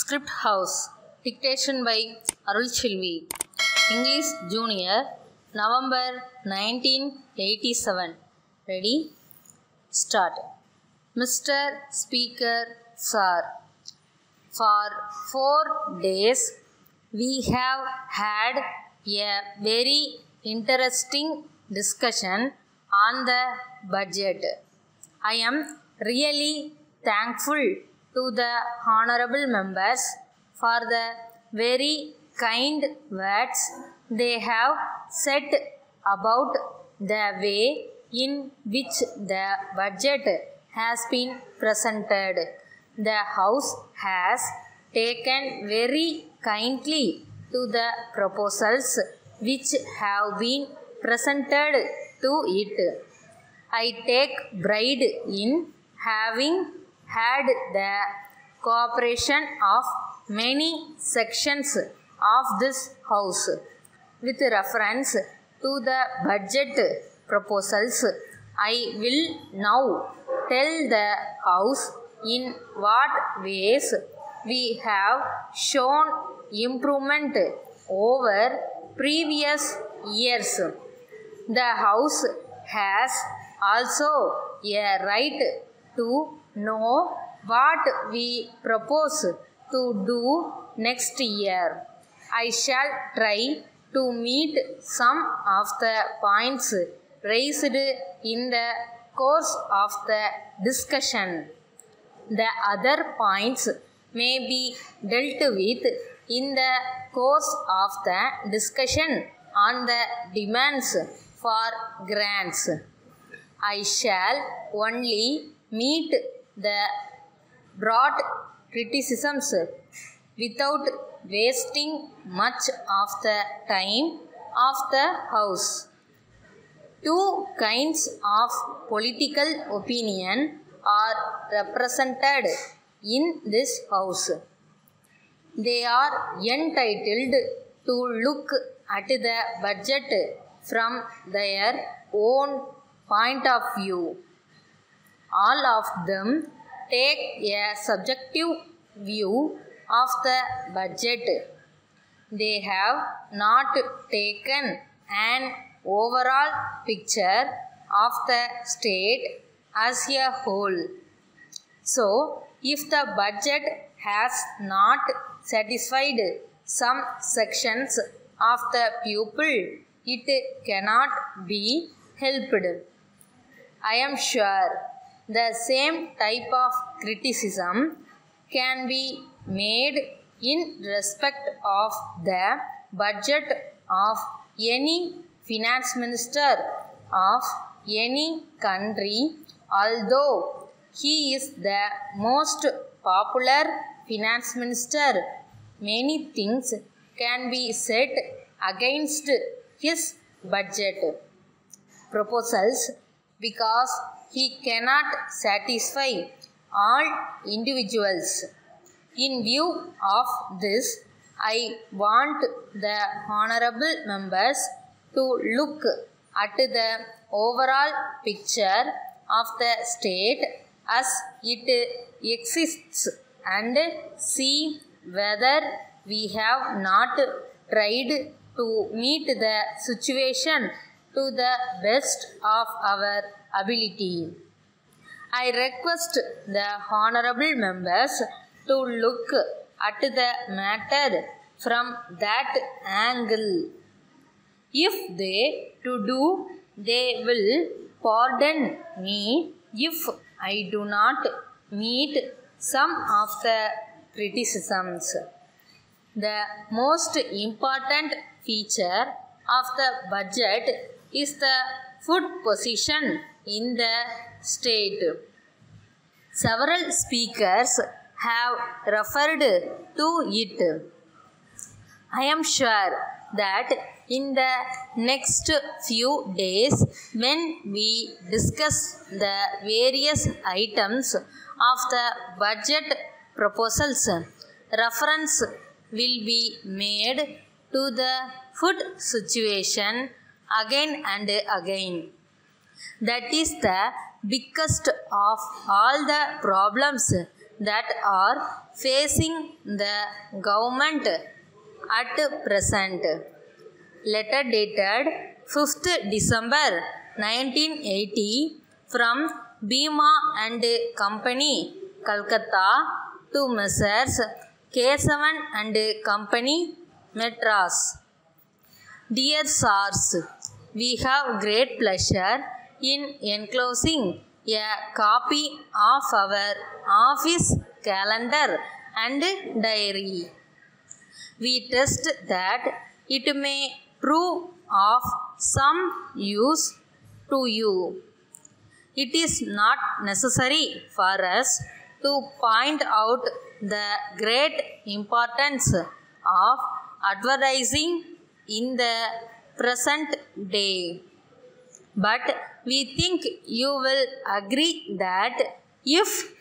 Script House. Dictation by Arul Chilvi. English Junior. November 1987. Ready? Start. Mr. Speaker Sir, for 4 days we have had a very interesting discussion on the budget. I am really thankful to the honorable members for the very kind words they have said about the way in which the budget has been presented. The House has taken very kindly to the proposals which have been presented to it. I take pride in having had the cooperation of many sections of this House. With reference to the budget proposals, I will now tell the House in what ways we have shown improvement over previous years. The House has also a right to know what we propose to do next year. I shall try to meet some of the points raised in the course of the discussion. The other points may be dealt with in the course of the discussion on the demands for grants. I shall only meet the broad criticisms without wasting much of the time of the House. Two kinds of political opinion are represented in this House. They are entitled to look at the budget from their own point of view. All of them take a subjective view of the budget. They have not taken an overall picture of the state as a whole. So, if the budget has not satisfied some sections of the people, it cannot be helped. I am sure the same type of criticism can be made in respect of the budget of any finance minister of any country, although he is the most popular finance minister. Many things can be said against his budget proposals because he cannot satisfy all individuals. In view of this, I want the honorable members to look at the overall picture of the state as it exists and see whether we have not tried to meet the situation to the best of our ability. I request the honorable members to look at the matter from that angle. If they do, they will pardon me if I do not meet some of the criticisms. The most important feature of the budget is the food position in the state. Several speakers have referred to it. I am sure that in the next few days, when we discuss the various items of the budget proposals, reference will be made to the food situation again and again. That is the biggest of all the problems that are facing the government at present. Letter dated 5th December 1980 from Bhima and Company, Calcutta to Messrs. Kesavan and Company, Madras. Dear Sirs, we have great pleasure in enclosing a copy of our office calendar and diary. We trust that it may prove of some use to you. It is not necessary for us to point out the great importance of advertising in the present day. But we think you will agree that if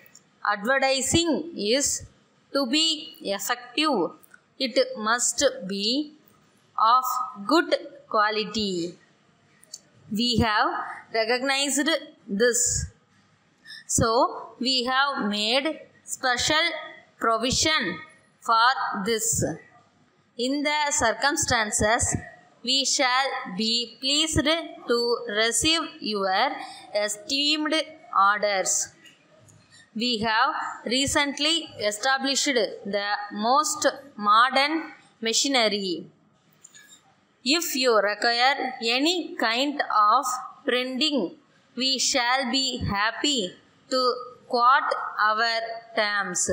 advertising is to be effective, it must be of good quality. We have recognized this. So, we have made special provision for this. In the circumstances, we shall be pleased to receive your esteemed orders. We have recently established the most modern machinery. If you require any kind of printing, we shall be happy to quote our terms.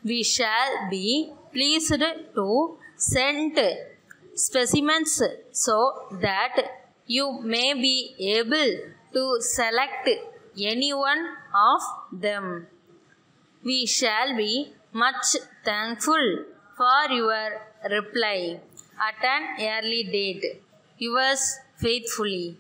We shall be pleased to send specimens so that you may be able to select any one of them. We shall be much thankful for your reply at an early date. Yours faithfully.